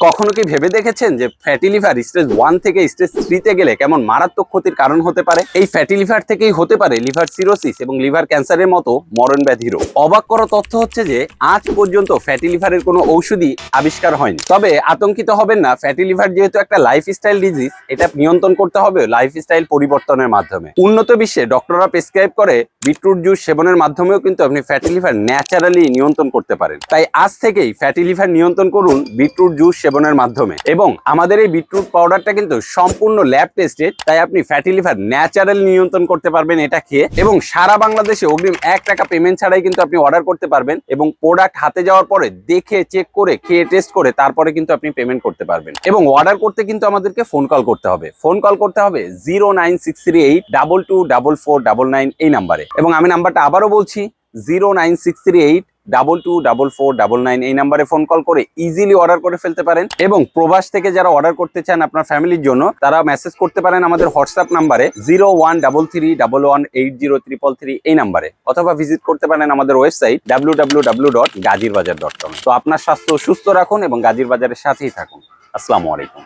কখনো কি ভেবে দেখেছেন যে ফ্যাটি লিভার স্টেজ 1 থেকে স্টেজ 3 তে গেলে কেমন মারাত্মক ক্ষতির কারণ হতে পারে? এই ফ্যাটি লিভার থেকেই হতে পারে লিভার সিরোসিস এবং লিভার ক্যান্সারের মতো মরণ ব্যাধিরও। অবাক করা তথ্য হচ্ছে যে আজ পর্যন্ত ফ্যাটি লিভারের কোনো ঔষধই আবিষ্কার হয়নি। তবে আতঙ্কিত হবেন না, ফ্যাটি লিভার যেহেতু একটা লাইফস্টাইল ডিজিজ, এটা নিয়ন্ত্রণ করতে হবে লাইফস্টাইল পরিবর্তনের মাধ্যমে। উন্নত বিশ্বে ডক্টররা প্রেসক্রাইব করে বিটরুট জুস সেবনের মাধ্যমেও কিন্তু আপনি ফ্যাটি লিভার ন্যাচারালি নিয়ন্ত্রণ করতে পারেন। তাই আজ থেকেই ফ্যাটি লিভার নিয়ন্ত্রণ করুন বিটরুট জুস সেবনের মাধ্যমে। এবং আমাদের এই বিটরুট পাউডারটা কিন্তু সম্পূর্ণ ল্যাব টেস্টেড, তাই আপনি ফ্যাটি লিভার ন্যাচারাল নিয়ন্ত্রণ করতে পারবেন এটা খেয়ে। এবং সারা বাংলাদেশে অগ্রিম 1 টাকা পেমেন্ট ছাড়াই কিন্তু আপনি অর্ডার করতে পারবেন এবং প্রোডাক্ট হাতে যাওয়ার পরে দেখে চেক করে খেয়ে টেস্ট করে তারপরে কিন্তু আপনি পেমেন্ট করতে পারবেন। এবং অর্ডার করতে কিন্তু আমাদেরকে ফোন কল করতে হবে। ফোন কল করতে হবে 09638224499 এই নাম্বারে। এবং আমি নাম্বারটা আবারও বলছি, 09638224499 এই নাম্বারে ফোন কল করে ইজিলি অর্ডার করে ফেলতে পারেন। এবং প্রবাস থেকে যারা অর্ডার করতে চান আপনার ফ্যামিলির জন্য, তারা মেসেজ করতে পারেন আমাদের হোয়াটসঅ্যাপ নাম্বারে 013311803333 এই নাম্বারে, অথবা ভিজিট করতে পারেন আমাদের ওয়েবসাইট www.gazirbazaar.com। তো আপনার স্বাস্থ্য সুস্থ রাখুন এবং গাজীর বাজারের সাথেই থাকুন। আসসালামু আলাইকুম।